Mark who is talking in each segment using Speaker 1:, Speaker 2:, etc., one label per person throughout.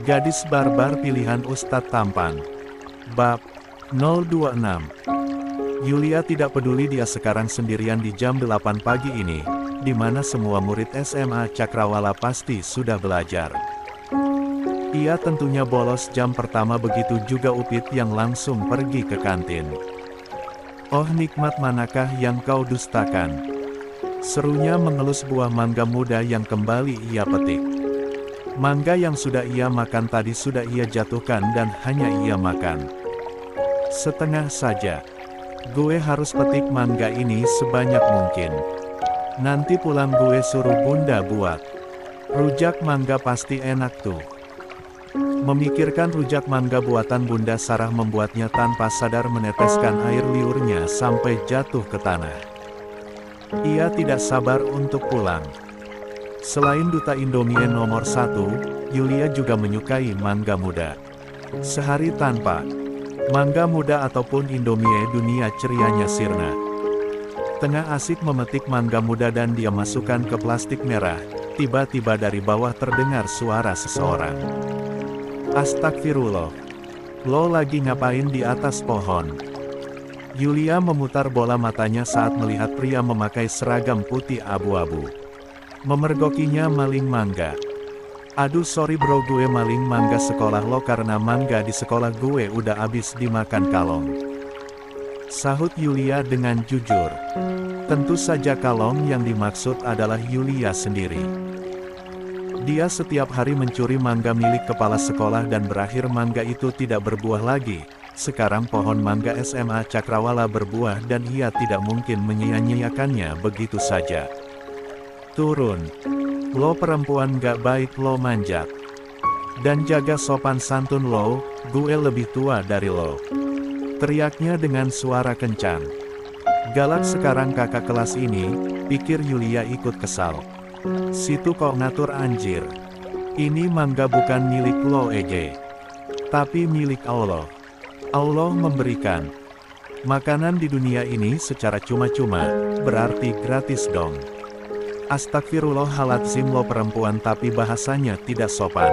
Speaker 1: Gadis barbar pilihan Ustadz Tampan. Bab 026. Yulia tidak peduli dia sekarang sendirian di jam 8 pagi ini, di mana semua murid SMA Cakrawala pasti sudah belajar. Ia tentunya bolos jam pertama, begitu juga Upit yang langsung pergi ke kantin. "Oh, nikmat manakah yang kau dustakan?" serunya mengelus buah mangga muda yang kembali ia petik. Mangga yang sudah ia makan tadi sudah ia jatuhkan dan hanya ia makan setengah saja. "Gue harus petik mangga ini sebanyak mungkin. Nanti pulang gue suruh bunda buat rujak mangga, pasti enak tuh." Memikirkan rujak mangga buatan Bunda Sarah membuatnya tanpa sadar meneteskan air liurnya sampai jatuh ke tanah. Ia tidak sabar untuk pulang. Selain duta Indomie nomor 1, Yulia juga menyukai mangga muda. Sehari tanpa mangga muda ataupun Indomie, dunia cerianya sirna. Tengah asik memetik mangga muda dan dia masukkan ke plastik merah, tiba-tiba dari bawah terdengar suara seseorang. "Astagfirullah. Lo lagi ngapain di atas pohon?" Yulia memutar bola matanya saat melihat pria memakai seragam putih abu-abu memergokinya maling mangga. "Aduh sorry bro, gue maling mangga sekolah lo karena mangga di sekolah gue udah abis dimakan kalong," sahut Yulia dengan jujur. Tentu saja kalong yang dimaksud adalah Yulia sendiri. Dia setiap hari mencuri mangga milik kepala sekolah dan berakhir mangga itu tidak berbuah lagi. Sekarang pohon mangga SMA Cakrawala berbuah dan ia tidak mungkin menyia-nyiakannya begitu saja. "Turun. Lo perempuan gak baik, lo manjat. Dan jaga sopan santun lo, gue lebih tua dari lo," teriaknya dengan suara kencang. Galak sekarang kakak kelas ini, pikir Yulia ikut kesal. "Situ kok ngatur anjir. Ini mangga bukan milik lo Ege, tapi milik Allah. Allah memberikan makanan di dunia ini secara cuma-cuma, berarti gratis dong." "Astagfirullahaladzim, lo perempuan tapi bahasanya tidak sopan.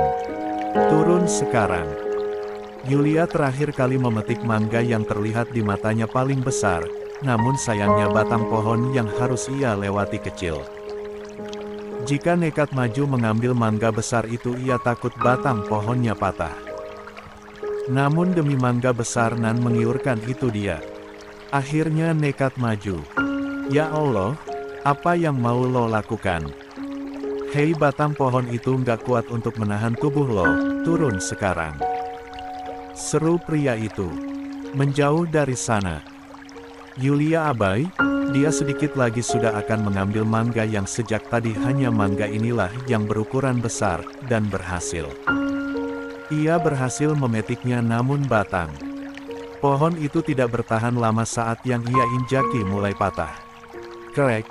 Speaker 1: Turun sekarang." Yulia terakhir kali memetik mangga yang terlihat di matanya paling besar, namun sayangnya batang pohon yang harus ia lewati kecil. Jika nekat maju mengambil mangga besar itu, ia takut batang pohonnya patah. Namun demi mangga besar nan menggiurkan itu, dia akhirnya nekat maju. "Ya Allah, apa yang mau lo lakukan? Hei, batang pohon itu nggak kuat untuk menahan tubuh lo, turun sekarang," seru pria itu. "Menjauh dari sana." Yulia abai, dia sedikit lagi sudah akan mengambil mangga yang sejak tadi hanya mangga inilah yang berukuran besar, dan berhasil. Ia berhasil memetiknya, namun batang pohon itu tidak bertahan lama saat yang ia injaki mulai patah. Krek.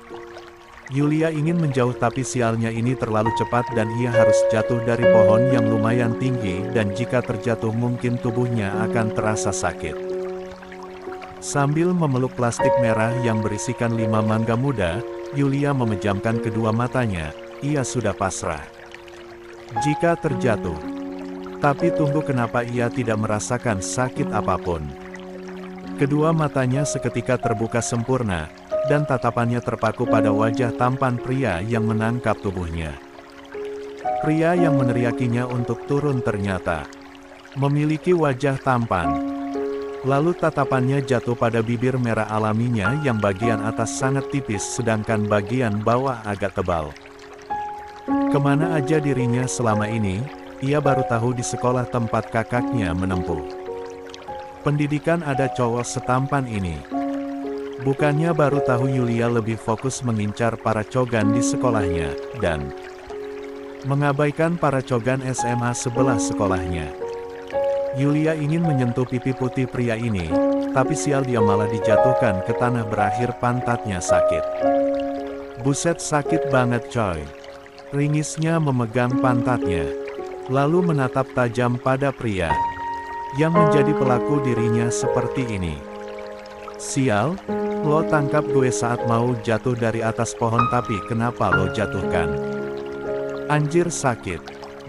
Speaker 1: Yulia ingin menjauh tapi sialnya ini terlalu cepat dan ia harus jatuh dari pohon yang lumayan tinggi dan jika terjatuh mungkin tubuhnya akan terasa sakit. Sambil memeluk plastik merah yang berisikan 5 mangga muda, Yulia memejamkan kedua matanya, ia sudah pasrah jika terjatuh. Tapi tunggu, kenapa ia tidak merasakan sakit apapun? Kedua matanya seketika terbuka sempurna, dan tatapannya terpaku pada wajah tampan pria yang menangkap tubuhnya. Pria yang meneriakinya untuk turun ternyata memiliki wajah tampan. Lalu tatapannya jatuh pada bibir merah alaminya yang bagian atas sangat tipis sedangkan bagian bawah agak tebal. Kemana aja dirinya selama ini, ia baru tahu di sekolah tempat kakaknya menempuh pendidikan ada cowok setampan ini. Bukannya baru tahu, Yulia lebih fokus mengincar para cogan di sekolahnya, dan mengabaikan para cogan SMA sebelah sekolahnya. Yulia ingin menyentuh pipi putih pria ini, tapi sial dia malah dijatuhkan ke tanah, berakhir pantatnya sakit. Buset, sakit banget coy. Ringisnya memegang pantatnya, lalu menatap tajam pada pria yang menjadi pelaku dirinya seperti ini. "Sial, lo tangkap gue saat mau jatuh dari atas pohon tapi kenapa lo jatuhkan? Anjir sakit."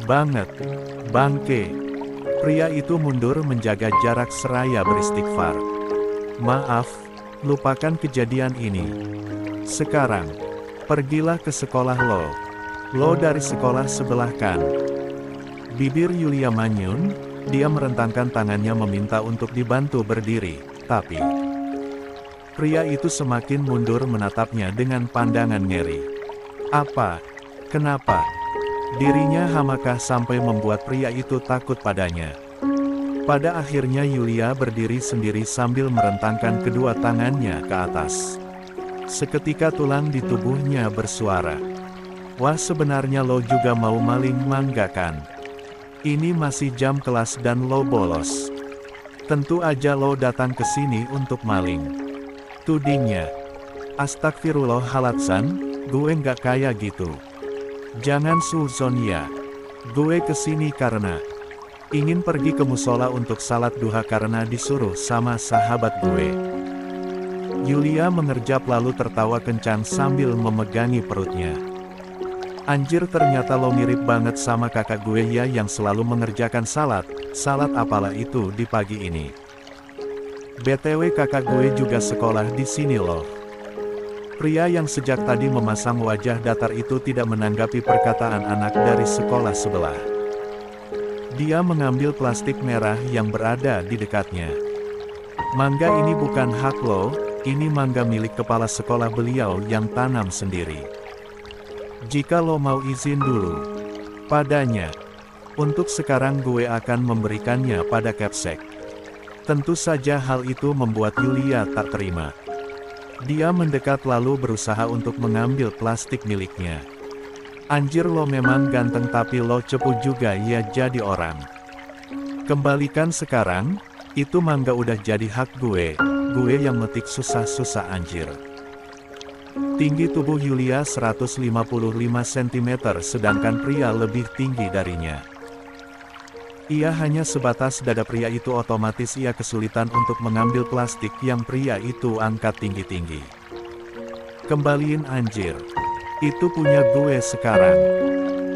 Speaker 1: Banget. Bangke. Pria itu mundur menjaga jarak seraya beristighfar. Maaf, lupakan kejadian ini. Sekarang, pergilah ke sekolah lo. Lo dari sekolah sebelah kan. Bibir Yulia manyun, dia merentangkan tangannya meminta untuk dibantu berdiri, tapi pria itu semakin mundur menatapnya dengan pandangan ngeri. Apa? Kenapa? Dirinya hamakah sampai membuat pria itu takut padanya. Pada akhirnya Yulia berdiri sendiri sambil merentangkan kedua tangannya ke atas. Seketika tulang di tubuhnya bersuara. Wah, sebenarnya lo juga mau maling mangga kan? Ini masih jam kelas dan lo bolos. Tentu aja lo datang ke sini untuk maling. Tudingnya. Astagfirullahaladzim, gue nggak kayak gitu. Jangan suzon ya. Gue kesini karena ingin pergi ke musola untuk salat duha karena disuruh sama sahabat gue. Yulia mengerjap lalu tertawa kencang sambil memegangi perutnya. Anjir, ternyata lo mirip banget sama kakak gue ya yang selalu mengerjakan salat. Salat apalah itu di pagi ini. BTW kakak gue juga sekolah di sini loh. Pria yang sejak tadi memasang wajah datar itu tidak menanggapi perkataan anak dari sekolah sebelah. Dia mengambil plastik merah yang berada di dekatnya. Mangga ini bukan hak lo, ini mangga milik kepala sekolah beliau yang tanam sendiri. Jika lo mau izin dulu padanya, untuk sekarang gue akan memberikannya pada Capsek. Tentu saja hal itu membuat Yulia tak terima. Dia mendekat lalu berusaha untuk mengambil plastik miliknya. Anjir, lo memang ganteng tapi lo cepu juga ya jadi orang. Kembalikan sekarang, itu mangga udah jadi hak gue yang metik susah-susah anjir. Tinggi tubuh Yulia 155 cm sedangkan pria lebih tinggi darinya. Ia hanya sebatas dada. Pria itu otomatis ia kesulitan untuk mengambil plastik yang pria itu angkat tinggi-tinggi. Kembaliin anjir. Itu punya gue sekarang.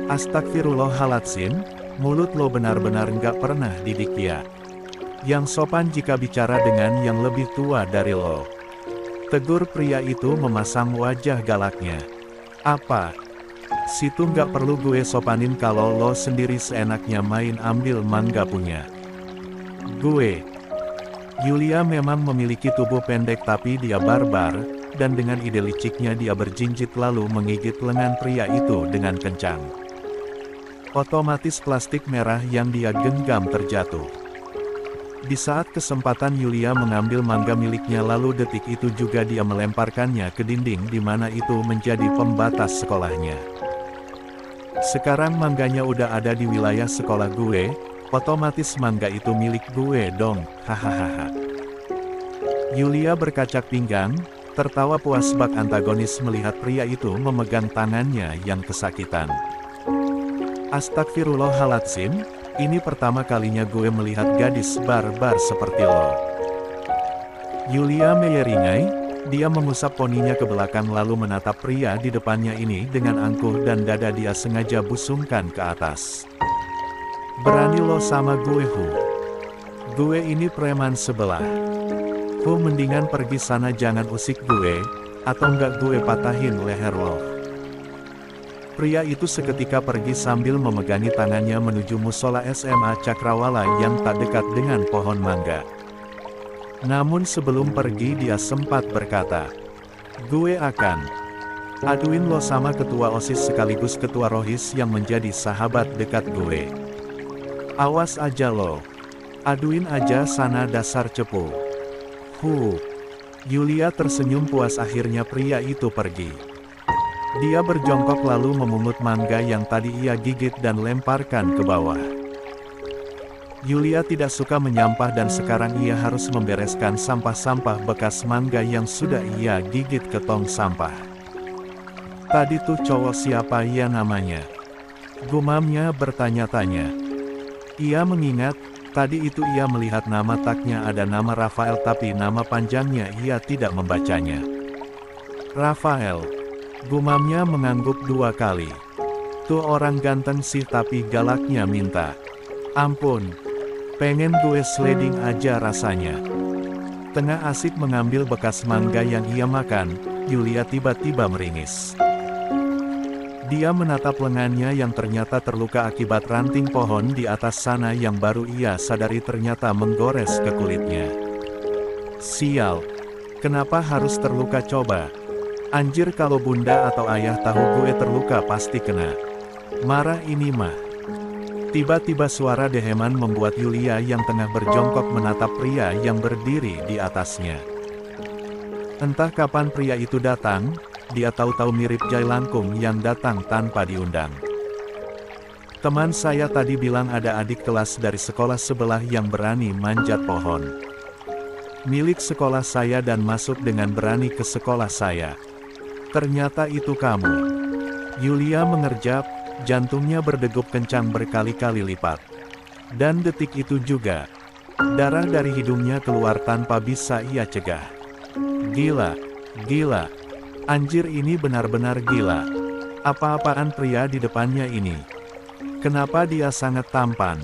Speaker 1: Astagfirullahaladzim, mulut lo benar-benar nggak pernah didik ya. Yang sopan jika bicara dengan yang lebih tua dari lo. Tegur pria itu memasang wajah galaknya. Apa? Situ nggak perlu gue sopanin kalau lo sendiri seenaknya main ambil mangga punya gue. Yulia memang memiliki tubuh pendek tapi dia barbar, dan dengan ide liciknya dia berjinjit lalu menggigit lengan pria itu dengan kencang. Otomatis plastik merah yang dia genggam terjatuh. Di saat kesempatan Yulia mengambil mangga miliknya lalu detik itu juga dia melemparkannya ke dinding di mana itu menjadi pembatas sekolahnya. Sekarang mangganya udah ada di wilayah sekolah gue, otomatis mangga itu milik gue dong, hahaha. Yulia berkacak pinggang, tertawa puas bak antagonis melihat pria itu memegang tangannya yang kesakitan. Astagfirullahaladzim, ini pertama kalinya gue melihat gadis barbar seperti lo. Yulia meyeringai. Dia mengusap poninya ke belakang lalu menatap pria di depannya ini dengan angkuh dan dada dia sengaja busungkan ke atas. Berani lo sama gue hu? Gue ini preman sebelah. Hu, mendingan pergi sana jangan usik gue, atau enggak gue patahin leher lo. Pria itu seketika pergi sambil memegangi tangannya menuju musola SMA Cakrawala yang tak dekat dengan pohon mangga. Namun sebelum pergi dia sempat berkata, gue akan aduin lo sama ketua OSIS sekaligus ketua ROHIS yang menjadi sahabat dekat gue. Awas aja lo. Aduin aja sana dasar cepu. Yulia tersenyum puas. Akhirnya pria itu pergi. Dia berjongkok lalu memungut mangga yang tadi ia gigit dan lemparkan ke bawah. Yulia tidak suka menyampah dan sekarang ia harus membereskan sampah-sampah bekas mangga yang sudah ia gigit ke tong sampah. Tadi tuh cowok siapa ya namanya? Gumamnya bertanya-tanya. Ia mengingat, tadi itu ia melihat nama tagnya ada nama Rafael tapi nama panjangnya ia tidak membacanya. Rafael. Gumamnya mengangguk 2 kali. Tuh orang ganteng sih tapi galaknya minta ampun. Pengen gue sliding aja rasanya. Tengah asik mengambil bekas mangga yang ia makan, Yulia tiba-tiba meringis. Dia menatap lengannya yang ternyata terluka akibat ranting pohon di atas sana yang baru ia sadari ternyata menggores ke kulitnya. Sial. Kenapa harus terluka coba? Anjir, kalau bunda atau ayah tahu gue terluka pasti kena marah ini mah. Tiba-tiba suara deheman membuat Yulia yang tengah berjongkok menatap pria yang berdiri di atasnya. Entah kapan pria itu datang, dia tahu-tahu mirip Jailangkung yang datang tanpa diundang. Teman saya tadi bilang ada adik kelas dari sekolah sebelah yang berani manjat pohon. Milik sekolah saya dan masuk dengan berani ke sekolah saya. Ternyata itu kamu. Yulia mengerjap, jantungnya berdegup kencang berkali-kali lipat. Dan detik itu juga, darah dari hidungnya keluar tanpa bisa ia cegah. Gila, gila. Anjir, ini benar-benar gila. Apa-apaan pria di depannya ini? Kenapa dia sangat tampan?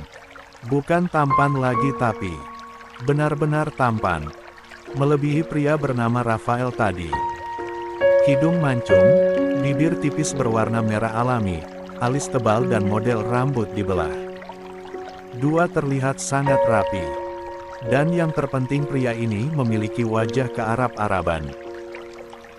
Speaker 1: Bukan tampan lagi tapi benar-benar tampan. Melebihi pria bernama Rafael tadi. Hidung mancung, bibir tipis berwarna merah alami, alis tebal dan model rambut dibelah. Dua terlihat sangat rapi. Dan yang terpenting pria ini memiliki wajah kearab-araban.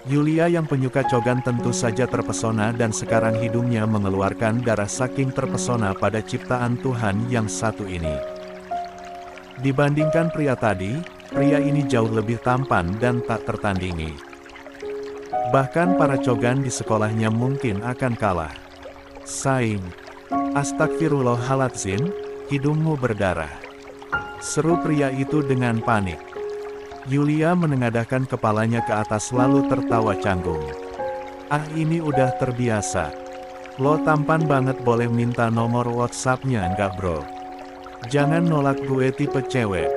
Speaker 1: Yulia yang penyuka cogan tentu saja terpesona dan sekarang hidungnya mengeluarkan darah saking terpesona pada ciptaan Tuhan yang satu ini. Dibandingkan pria tadi, pria ini jauh lebih tampan dan tak tertandingi. Bahkan para cogan di sekolahnya mungkin akan kalah saing. Astagfirullahaladzim, hidungmu berdarah. Seru pria itu dengan panik. Yulia menengadahkan kepalanya ke atas lalu tertawa canggung. Ah, ini udah terbiasa. Lo tampan banget, boleh minta nomor WhatsApp-nya enggak bro? Jangan nolak gue, tipe cewek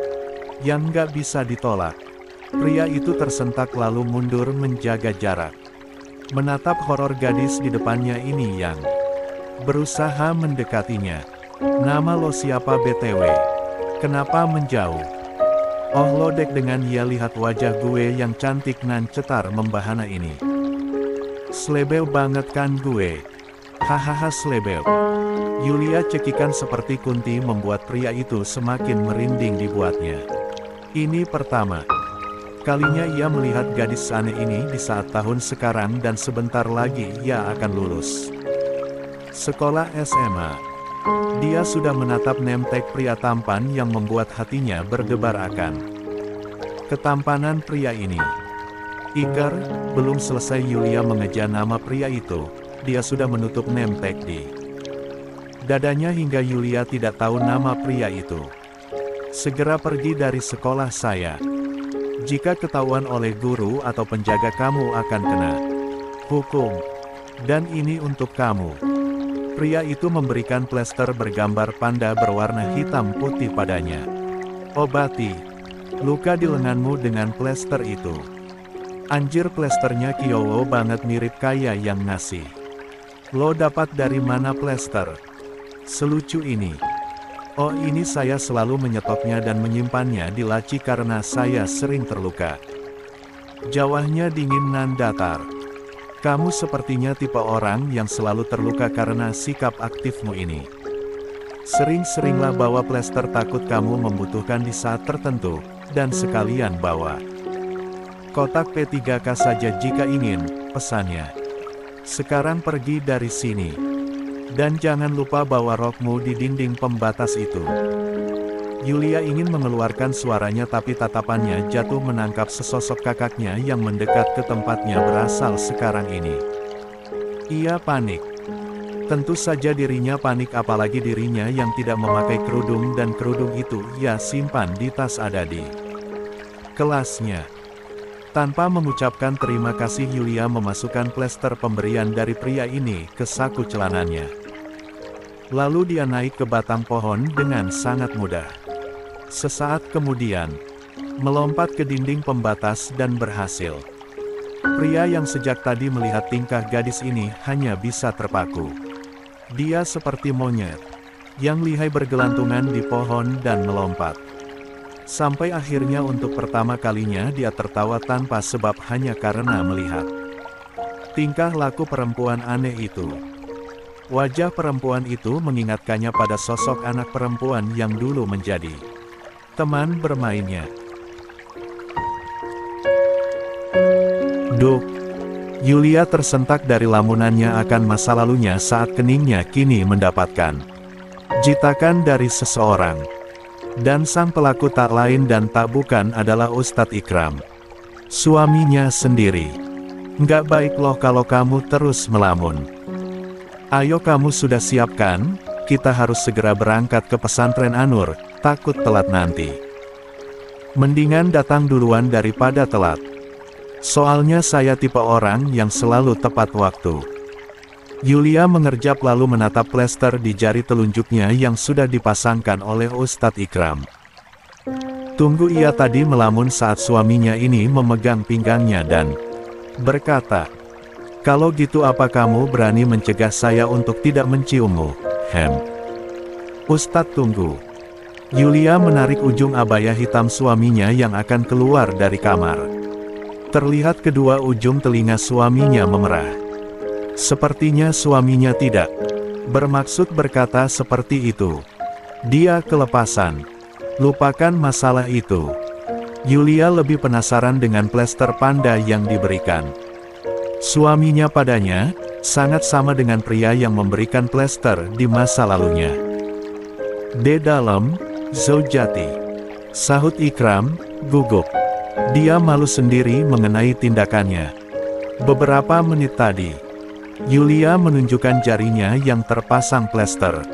Speaker 1: yang nggak bisa ditolak. Pria itu tersentak lalu mundur menjaga jarak. Menatap horor gadis di depannya ini yang berusaha mendekatinya. Nama lo siapa BTW? Kenapa menjauh? Oh, lo dek, dengan ia lihat wajah gue yang cantik nan cetar membahana ini. Slebel banget kan gue? Hahaha, slebel. Yulia cekikan seperti Kunti membuat pria itu semakin merinding dibuatnya. Ini pertama kalinya ia melihat gadis aneh ini di saat tahun sekarang dan sebentar lagi ia akan lulus sekolah SMA. Dia sudah menatap nemtek pria tampan yang membuat hatinya berdebar akan ketampanan pria ini. Iker, belum selesai Yulia mengeja nama pria itu, dia sudah menutup nemtek di dadanya hingga Yulia tidak tahu nama pria itu. Segera pergi dari sekolah saya. Jika ketahuan oleh guru atau penjaga kamu akan kena hukum. Dan ini untuk kamu. Pria itu memberikan plester bergambar panda berwarna hitam putih padanya. Obati luka di lenganmu dengan plester itu. Anjir, plesternya kiowo banget, mirip kayak yang ngasih. Lo dapat dari mana plester selucu ini? Oh, ini saya selalu menyetoknya dan menyimpannya di laci karena saya sering terluka. Jawahnya dingin nan datar. Kamu sepertinya tipe orang yang selalu terluka karena sikap aktifmu ini. Sering-seringlah bawa plester, takut kamu membutuhkan di saat tertentu, dan sekalian bawa kotak P3K saja jika ingin, pesannya. Sekarang pergi dari sini. Dan jangan lupa bawa rokmu di dinding pembatas itu. Yulia ingin mengeluarkan suaranya tapi tatapannya jatuh menangkap sesosok kakaknya yang mendekat ke tempatnya berasal sekarang ini. Ia panik. Tentu saja dirinya panik, apalagi dirinya yang tidak memakai kerudung, dan kerudung itu ia simpan di tas ada di kelasnya. Tanpa mengucapkan terima kasih, Yulia memasukkan plester pemberian dari pria ini ke saku celananya. Lalu dia naik ke batang pohon dengan sangat mudah. Sesaat kemudian, melompat ke dinding pembatas dan berhasil. Pria yang sejak tadi melihat tingkah gadis ini hanya bisa terpaku. Dia seperti monyet yang lihai bergelantungan di pohon dan melompat. Sampai akhirnya untuk pertama kalinya dia tertawa tanpa sebab hanya karena melihat tingkah laku perempuan aneh itu. Wajah perempuan itu mengingatkannya pada sosok anak perempuan yang dulu menjadi teman bermainnya. Duk, Yulia tersentak dari lamunannya akan masa lalunya saat keningnya kini mendapatkan jitakan dari seseorang. Dan sang pelaku tak lain dan tak bukan adalah Ustadz Ikram, suaminya sendiri. Nggak baik loh kalau kamu terus melamun. Ayo kamu sudah siap kan? Kita harus segera berangkat ke pesantren Anur, takut telat nanti. Mendingan datang duluan daripada telat. Soalnya saya tipe orang yang selalu tepat waktu. Yulia mengerjap lalu menatap plester di jari telunjuknya yang sudah dipasangkan oleh Ustadz Ikram. Tunggu, ia tadi melamun saat suaminya ini memegang pinggangnya dan berkata, "Kalau gitu apa kamu berani mencegah saya untuk tidak menciummu?" Ustadz tunggu. Yulia menarik ujung abaya hitam suaminya yang akan keluar dari kamar. Terlihat kedua ujung telinga suaminya memerah. Sepertinya suaminya tidak bermaksud berkata seperti itu. Dia kelepasan. Lupakan masalah itu. Yulia lebih penasaran dengan plester panda yang diberikan suaminya padanya, sangat sama dengan pria yang memberikan plester di masa lalunya. "De dalam, Zaujati," sahut Ikram, gugup. Dia malu sendiri mengenai tindakannya. Beberapa menit tadi, Yulia menunjukkan jarinya yang terpasang plester.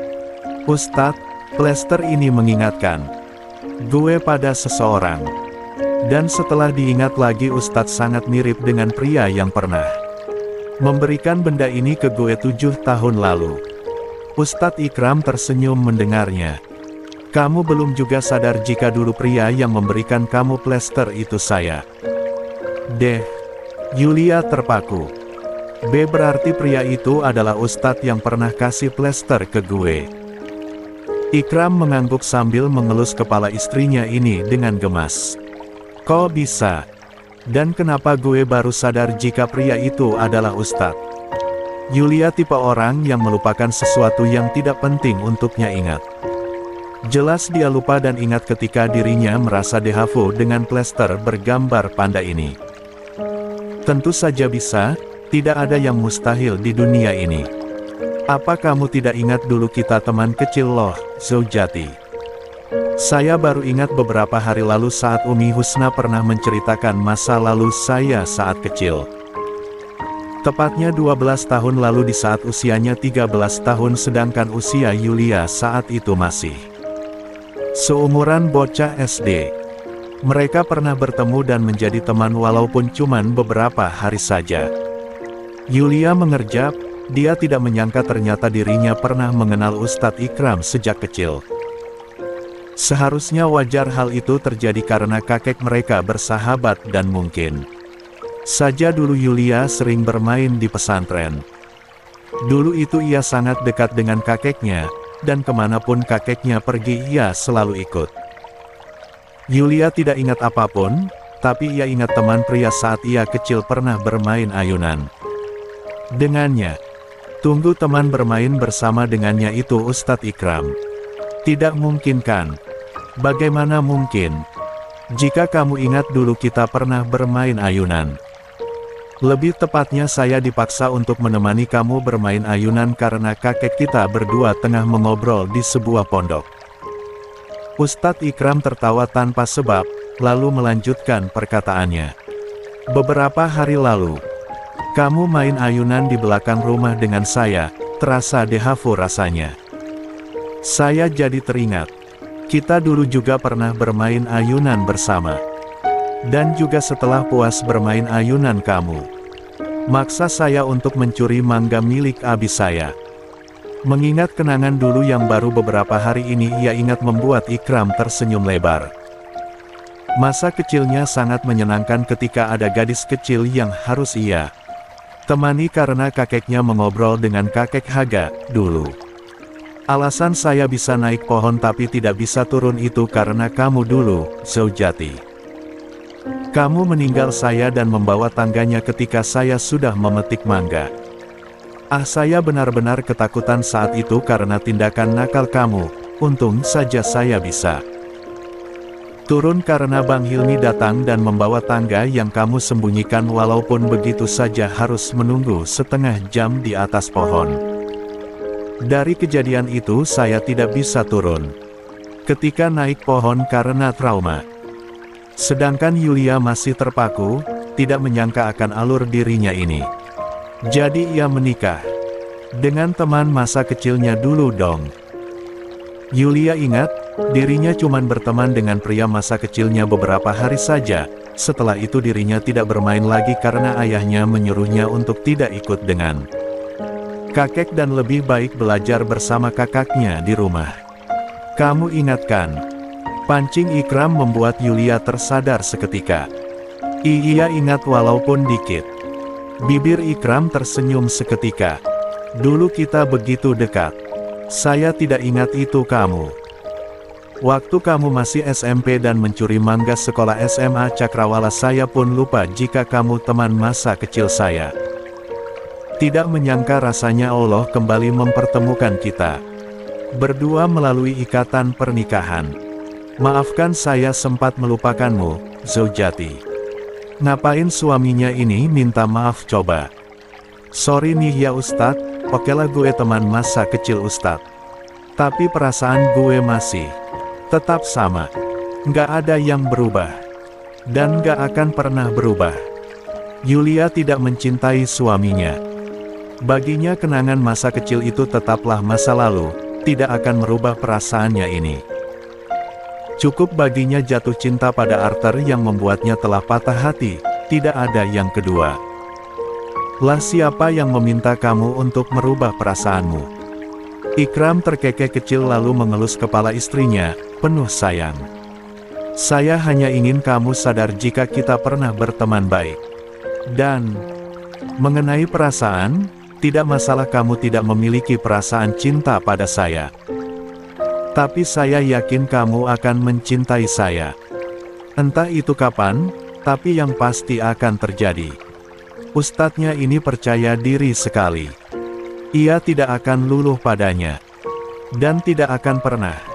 Speaker 1: "Ustadz, plester ini mengingatkan gue pada seseorang." Dan setelah diingat lagi, Ustadz sangat mirip dengan pria yang pernah memberikan benda ini ke gue 7 tahun lalu. Ustadz Ikram tersenyum mendengarnya. "Kamu belum juga sadar jika dulu pria yang memberikan kamu plester itu saya." "Deh." Yulia terpaku. "B berarti pria itu adalah Ustadz yang pernah kasih plester ke gue." Ikram mengangguk sambil mengelus kepala istrinya ini dengan gemas. "Kok bisa? Dan kenapa gue baru sadar jika pria itu adalah Ustadz?" Yulia tipe orang yang melupakan sesuatu yang tidak penting untuknya ingat. Jelas dia lupa dan ingat ketika dirinya merasa dehavu dengan plester bergambar panda ini. Tentu saja bisa. Tidak ada yang mustahil di dunia ini. "Apa kamu tidak ingat dulu kita teman kecil loh, Zaujati? Saya baru ingat beberapa hari lalu saat Umi Husna pernah menceritakan masa lalu saya saat kecil. Tepatnya 12 tahun lalu di saat usianya 13 tahun sedangkan usia Yulia saat itu masih seumuran bocah SD. Mereka pernah bertemu dan menjadi teman walaupun cuman beberapa hari saja." Yulia mengerjap, dia tidak menyangka ternyata dirinya pernah mengenal Ustadz Ikram sejak kecil. Seharusnya wajar hal itu terjadi karena kakek mereka bersahabat dan mungkin saja dulu Yulia sering bermain di pesantren. Dulu itu ia sangat dekat dengan kakeknya, dan kemanapun kakeknya pergi ia selalu ikut. Yulia tidak ingat apapun, tapi ia ingat teman pria saat ia kecil pernah bermain ayunan dengannya. Tunggu, teman bermain bersama dengannya itu Ustadz Ikram? Tidak mungkin kan? Bagaimana mungkin? Jika kamu ingat dulu kita pernah bermain ayunan. Lebih tepatnya saya dipaksa untuk menemani kamu bermain ayunan karena kakek kita berdua tengah mengobrol di sebuah pondok. Ustadz Ikram tertawa tanpa sebab, lalu melanjutkan perkataannya. "Beberapa hari lalu, kamu main ayunan di belakang rumah dengan saya, terasa dehavu rasanya." Saya jadi teringat. Kita dulu juga pernah bermain ayunan bersama. Dan juga setelah puas bermain ayunan kamu maksa saya untuk mencuri mangga milik abi saya. Mengingat kenangan dulu yang baru beberapa hari ini ia ingat membuat Ikram tersenyum lebar. Masa kecilnya sangat menyenangkan ketika ada gadis kecil yang harus ia Temani karena kakeknya mengobrol dengan kakek Haga, dulu. Alasan saya bisa naik pohon tapi tidak bisa turun itu karena kamu dulu, Zaujati. Kamu meninggal saya dan membawa tangganya ketika saya sudah memetik mangga. Saya benar-benar ketakutan saat itu karena tindakan nakal kamu, untung saja saya bisa turun karena Bang Hilmi datang dan membawa tangga yang kamu sembunyikan walaupun begitu saja harus menunggu setengah jam di atas pohon. Dari kejadian itu saya tidak bisa turun ketika naik pohon karena trauma. Sedangkan Yulia masih terpaku, tidak menyangka akan alur dirinya ini. Jadi ia menikah dengan teman masa kecilnya dulu dong. Yulia ingat, dirinya cuma berteman dengan pria masa kecilnya beberapa hari saja, setelah itu dirinya tidak bermain lagi karena ayahnya menyuruhnya untuk tidak ikut dengan kakek dan lebih baik belajar bersama kakaknya di rumah. Kamu ingatkan? Pancing Ikram membuat Yulia tersadar seketika. Ia ingat walaupun dikit. Bibir Ikram tersenyum seketika. Dulu kita begitu dekat. Saya tidak ingat itu kamu. Waktu kamu masih SMP dan mencuri mangga sekolah SMA Cakrawala saya pun lupa jika kamu teman masa kecil saya. Tidak menyangka rasanya Allah kembali mempertemukan kita berdua melalui ikatan pernikahan. Maafkan saya sempat melupakanmu, Zaujati. Ngapain suaminya ini minta maaf coba? Sorry nih ya Ustadz. Okelah gue teman masa kecil Ustadz. Tapi perasaan gue masih tetap sama. Nggak ada yang berubah. Dan nggak akan pernah berubah. Yulia tidak mencintai suaminya. Baginya kenangan masa kecil itu tetaplah masa lalu, tidak akan merubah perasaannya ini. Cukup baginya jatuh cinta pada Arthur yang membuatnya telah patah hati, tidak ada yang kedua. Lah siapa yang meminta kamu untuk merubah perasaanmu? Ikram terkekeh kecil lalu mengelus kepala istrinya, penuh sayang. Saya hanya ingin kamu sadar jika kita pernah berteman baik. Dan, mengenai perasaan, tidak masalah kamu tidak memiliki perasaan cinta pada saya. Tapi saya yakin kamu akan mencintai saya. Entah itu kapan, tapi yang pasti akan terjadi. Ustadznya ini percaya diri sekali. Ia tidak akan luluh padanya. Dan tidak akan pernah